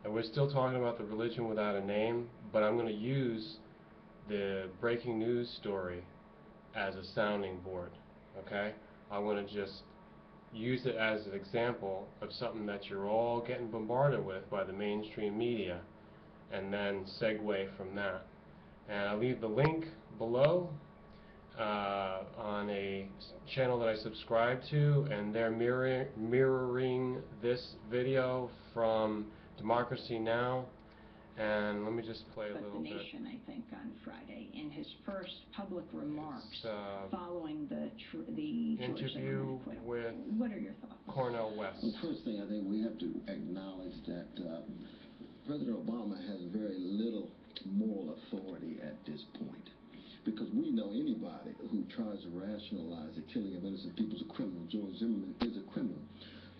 And we're still talking about the religion without a name, but I'm going to use the breaking news story as a sounding board, okay? I want to just use it as an example of something that you're all getting bombarded with by the mainstream media, and then segue from that. And I'll leave the link below on a channel that I subscribe to, and they're mirroring this video from Democracy Now! And let me just play a little bit. The Nation, I think, on Friday, in his first public remarks following the interview with what are your thoughts? Cornel West. Well, first thing, I think we have to acknowledge that President Obama has very little moral authority at this point. Because we know anybody who tries to rationalize the killing of innocent people is a criminal. George Zimmerman is a criminal.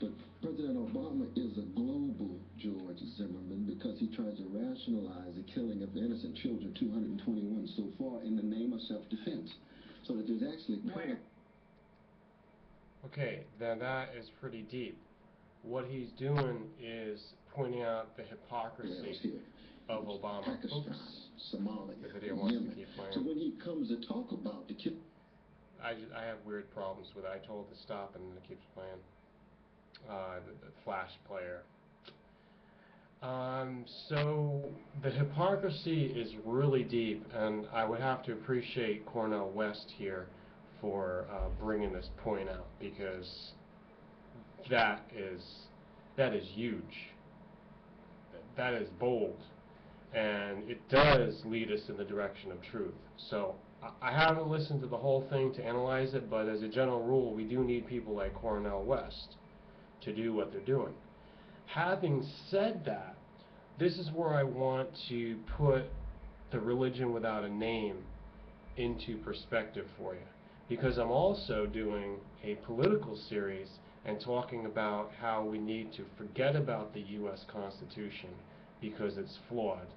But President Obama is a global George Zimmerman because he tries to rationalize the killing of innocent children, 221 so far, in the name of self-defense. So that there's actually... Okay, now that is pretty deep. What he's doing is pointing out the hypocrisy of Obama. Pakistan, Somalia, the video wants to keep playing. So when he comes to talk about the kill... I have weird problems with it. I told it to stop and it keeps playing. The flash player. So the hypocrisy is really deep, and I would have to appreciate Cornel West here for bringing this point out, because that is huge. That is bold, and it does lead us in the direction of truth. So I haven't listened to the whole thing to analyze it, but as a general rule, we do need people like Cornel West to do what they're doing. Having said that, this is where I want to put the religion without a name into perspective for you, because I'm also doing a political series and talking about how we need to forget about the U.S. Constitution because it's flawed,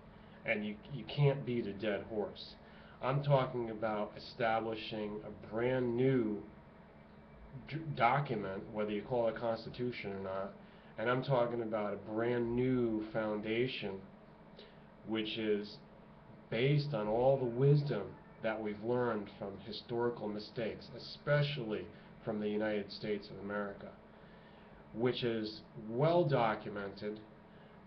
and you can't beat a dead horse. I'm talking about establishing a brand new document, whether you call it a constitution or not, and I'm talking about a brand new foundation which is based on all the wisdom that we've learned from historical mistakes, especially from the United States of America, which is well documented.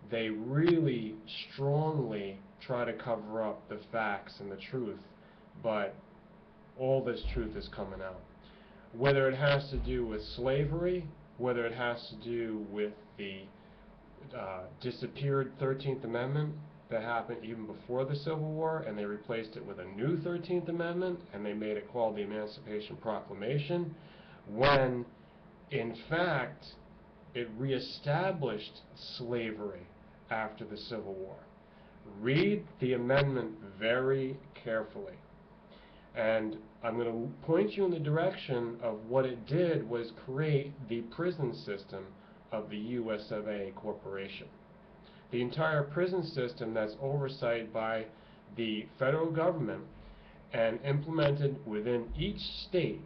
They really strongly try to cover up the facts and the truth, but all this truth is coming out. Whether it has to do with slavery, whether it has to do with the disappeared 13th Amendment that happened even before the Civil War, and they replaced it with a new 13th Amendment, and they made it called the Emancipation Proclamation, when in fact it reestablished slavery after the Civil War. Read the amendment very carefully. And I'm going to point you in the direction of what it did was create the prison system of the US of A Corporation. The entire prison system that's oversight by the federal government and implemented within each state.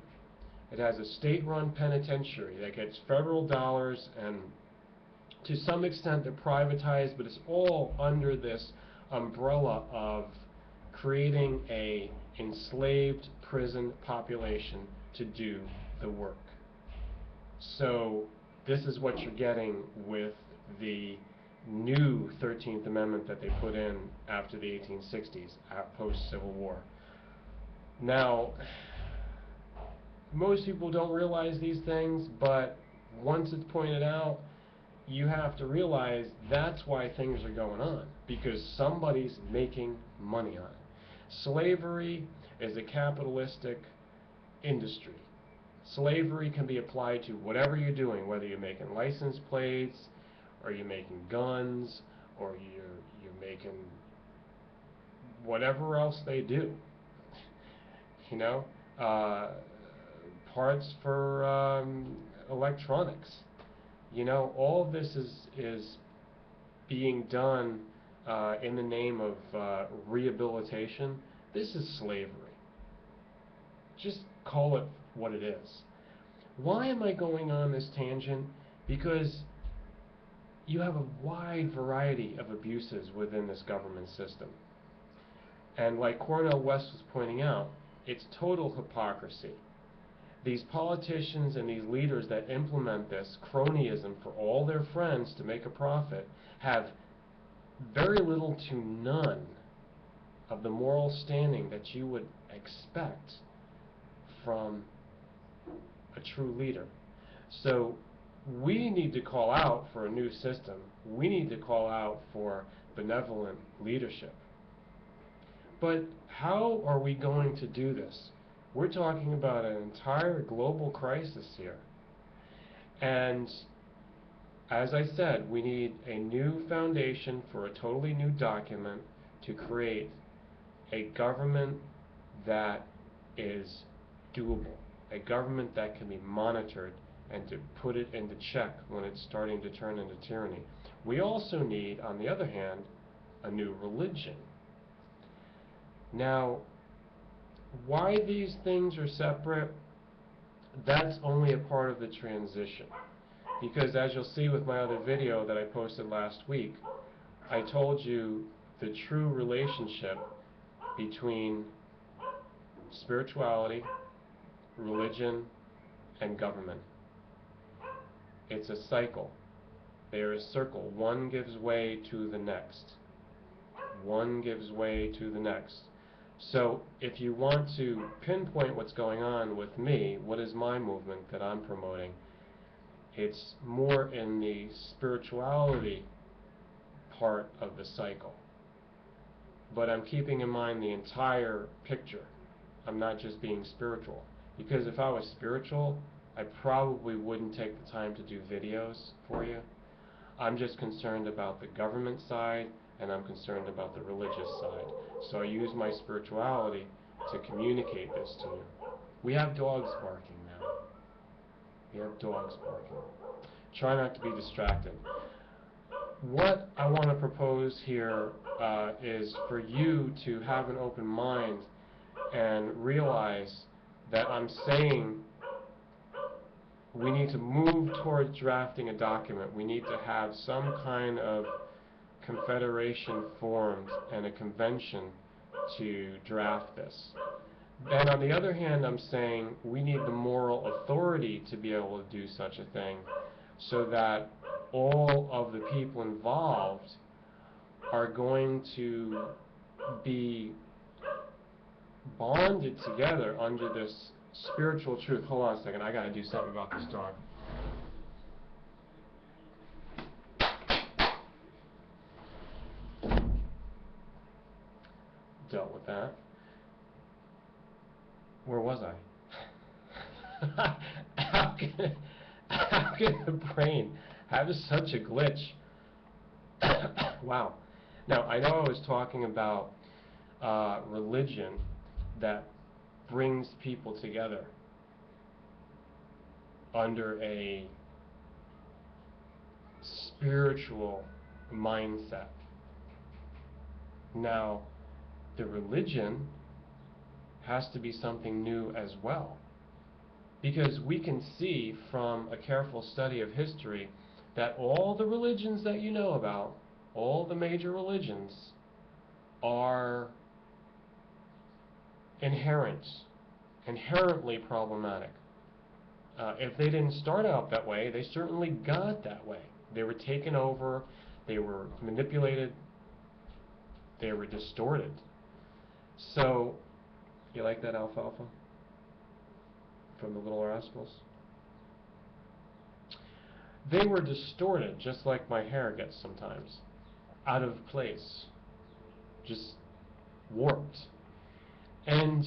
It has a state-run penitentiary that gets federal dollars, and to some extent they're privatized, but it's all under this umbrella of creating a enslaved prison population to do the work. So this is what you're getting with the new 13th Amendment that they put in after the 1860s, post-Civil War. Now, most people don't realize these things, but once it's pointed out, you have to realize that's why things are going on, because somebody's making money on it. Slavery is a capitalistic industry. Slavery can be applied to whatever you're doing, whether you're making license plates, or you're making guns, or you're making whatever else they do. You know, parts for electronics. You know, all of this is being done in the name of rehabilitation. This is slavery. Just call it what it is. Why am I going on this tangent? Because you have a wide variety of abuses within this government system. And like Cornel West was pointing out, it's total hypocrisy. These politicians and these leaders that implement this cronyism for all their friends to make a profit have very little to none of the moral standing that you would expect from a true leader. So we need to call out for a new system. We need to call out for benevolent leadership. But how are we going to do this? We're talking about an entire global crisis here. And as I said, we need a new foundation for a totally new document to create a government that is doable, a government that can be monitored, and to put it into check when it's starting to turn into tyranny. We also need, on the other hand, a new religion. Now, why these things are separate, that's only a part of the transition. Because as you'll see with my other video that I posted last week, I told you the true relationship between spirituality, religion, and government. It's a cycle. They are a circle. One gives way to the next. One gives way to the next. So if you want to pinpoint what's going on with me, what is my movement that I'm promoting, it's more in the spirituality part of the cycle. But I'm keeping in mind the entire picture. I'm not just being spiritual. Because if I was spiritual, I probably wouldn't take the time to do videos for you. I'm just concerned about the government side, and I'm concerned about the religious side. So I use my spirituality to communicate this to you. We have dogs barking now. We have dogs barking. Try not to be distracted. What I want to propose here is for you to have an open mind and realize that I'm saying we need to move towards drafting a document. We need to have some kind of confederation formed and a convention to draft this. Then on the other hand, I'm saying we need the moral authority to be able to do such a thing so that all of the people involved are going to be bonded together under this spiritual truth. Hold on a second, I gotta do something about this dog. Dealt with that. Where was I? How can the brain have such a glitch? Wow. Now, I know I was talking about religion that brings people together under a spiritual mindset. Now, the religion has to be something new as well, because we can see from a careful study of history that all the religions that you know about, all the major religions, are inherently problematic. If they didn't start out that way, they certainly got that way. They were taken over, they were manipulated, they were distorted. So, you like that alfalfa from the Little Rascals? They were distorted, just like my hair gets sometimes, out of place, just warped. And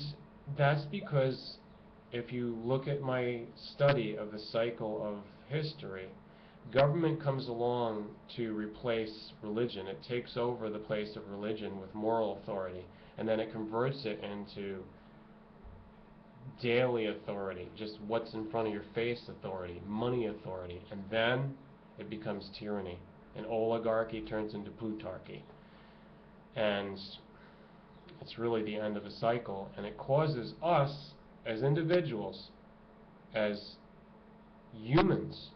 that's because if you look at my study of the cycle of history, government comes along to replace religion. It takes over the place of religion with moral authority, and then it converts it into daily authority, just what's in front of your face authority, money authority, and then it becomes tyranny. And oligarchy turns into plutarchy. And it's really the end of a cycle, and it causes us as individuals, as humans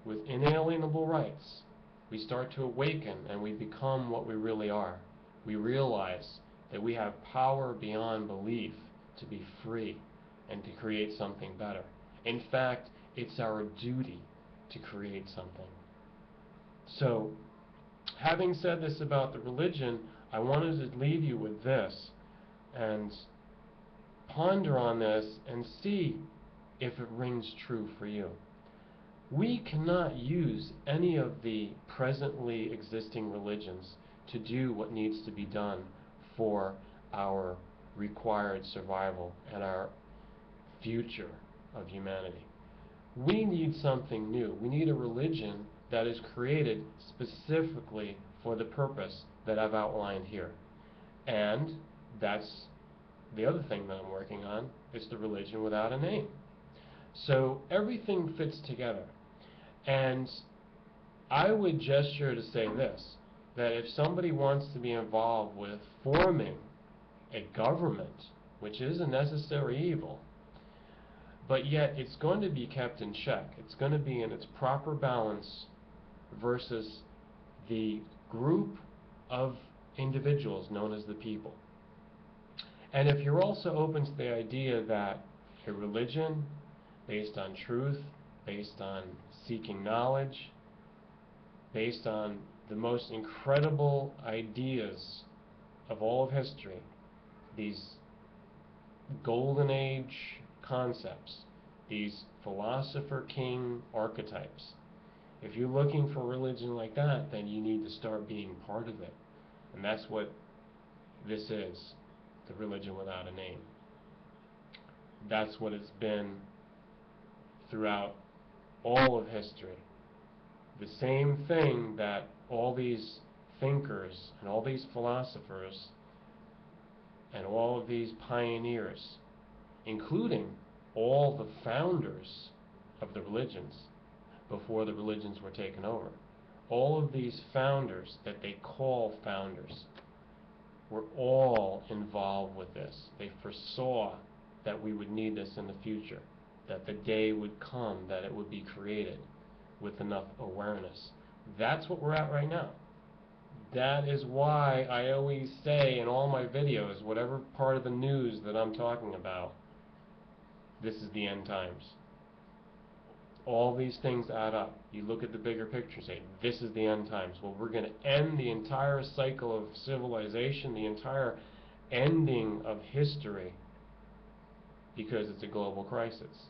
with inalienable rights, we start to awaken and we become what we really are. We realize that we have power beyond belief to be free and to create something better. In fact, it's our duty to create something. So, having said this about the religion, I wanted to leave you with this and ponder on this and see if it rings true for you. We cannot use any of the presently existing religions to do what needs to be done for our required survival and our future of humanity. We need something new. We need a religion that is created specifically for the purpose that I've outlined here. And that's the other thing that I'm working on, is the religion without a name. So everything fits together. And I would gesture to say this, that if somebody wants to be involved with forming a government, which is a necessary evil, but yet it's going to be kept in check, it's going to be in its proper balance versus the group of individuals known as the people. And if you're also open to the idea that a religion based on truth, based on seeking knowledge, based on the most incredible ideas of all of history, these golden age concepts, these philosopher king archetypes, if you're looking for religion like that, then you need to start being part of it. And that's what this is, the religion without a name. That's what it's been throughout all of history. The same thing that all these thinkers and all these philosophers and all of these pioneers, including all the founders of the religions before the religions were taken over, all of these founders that they call founders were all involved with this. They foresaw that we would need this in the future, that the day would come that it would be created with enough awareness. That's what we're at right now. That is why I always say in all my videos, whatever part of the news that I'm talking about, this is the end times. All these things add up. You look at the bigger picture and say, this is the end times. Well, we're going to end the entire cycle of civilization, the entire ending of history, because it's a global crisis.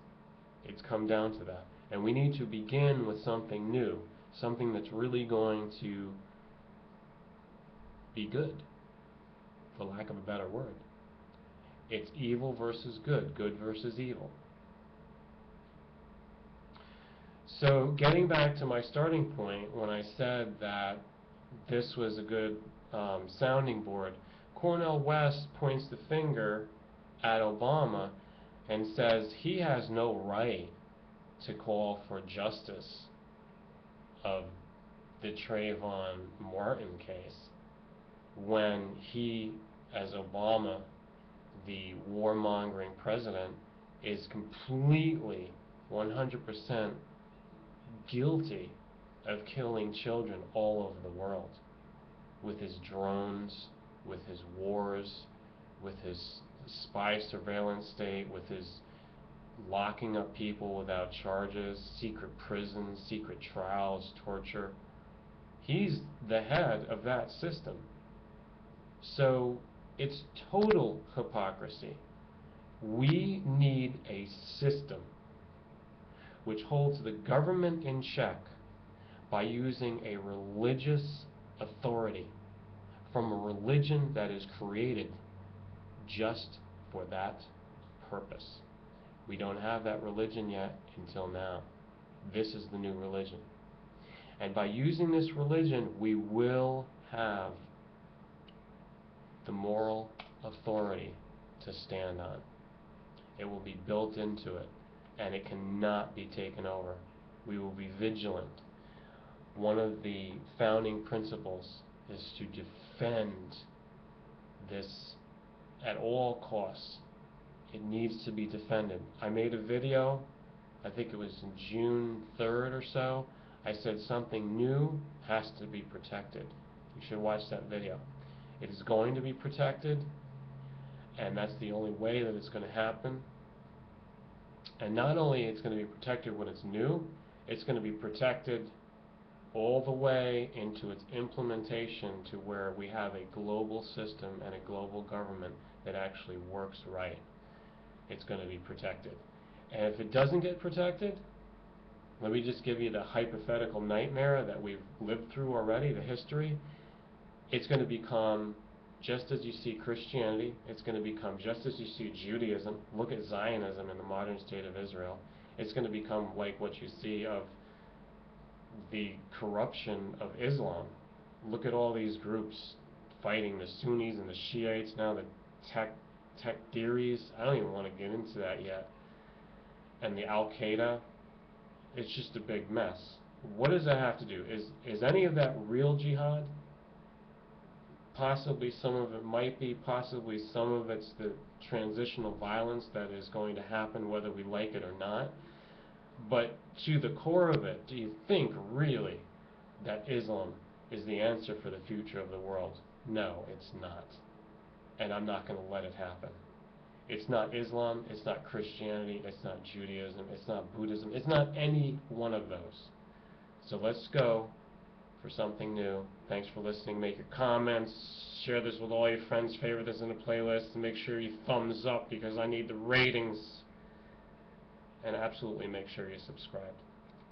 It's come down to that. And we need to begin with something new, something that's really going to be good, for lack of a better word. It's evil versus good, good versus evil. So getting back to my starting point, when I said that this was a good sounding board, Cornel West points the finger at Obama and says he has no right to call for justice of the Trayvon Martin case when he, as Obama, the warmongering president, is completely 100% guilty of killing children all over the world with his drones, with his wars, with his spy surveillance state, with his locking up people without charges, secret prisons, secret trials, torture. He's the head of that system. So it's total hypocrisy. We need a system which holds the government in check by using a religious authority from a religion that is created just for that purpose. We don't have that religion yet until now. This is the new religion. And by using this religion, we will have the moral authority to stand on. It will be built into it, and it cannot be taken over. We will be vigilant. One of the founding principles is to defend this at all costs. It needs to be defended. I made a video, I think it was in June 3rd or so. I said something new has to be protected. You should watch that video. It is going to be protected, and that's the only way that it's going to happen. And not only it's going to be protected when it's new, it's going to be protected all the way into its implementation to where we have a global system and a global government that actually works right. It's going to be protected. And if it doesn't get protected, let me just give you the hypothetical nightmare that we've lived through already, the history. It's going to become just as you see Christianity, it's going to become just as you see Judaism. Look at Zionism in the modern state of Israel. It's going to become like what you see of the corruption of Islam. Look at all these groups fighting, the Sunnis and the Shiites, now the Takfiris. I don't even want to get into that yet. And the Al-Qaeda. It's just a big mess. What does that have to do? Is any of that real jihad? Possibly some of it might be, possibly some of it's the transitional violence that is going to happen whether we like it or not. But to the core of it, do you think really that Islam is the answer for the future of the world? No, it's not. And I'm not going to let it happen. It's not Islam, it's not Christianity, it's not Judaism, it's not Buddhism, it's not any one of those. So let's go for something new. Thanks for listening. Make your comments, share this with all your friends, favorite this in the playlist, and make sure you thumbs up because I need the ratings. And absolutely make sure you're subscribed.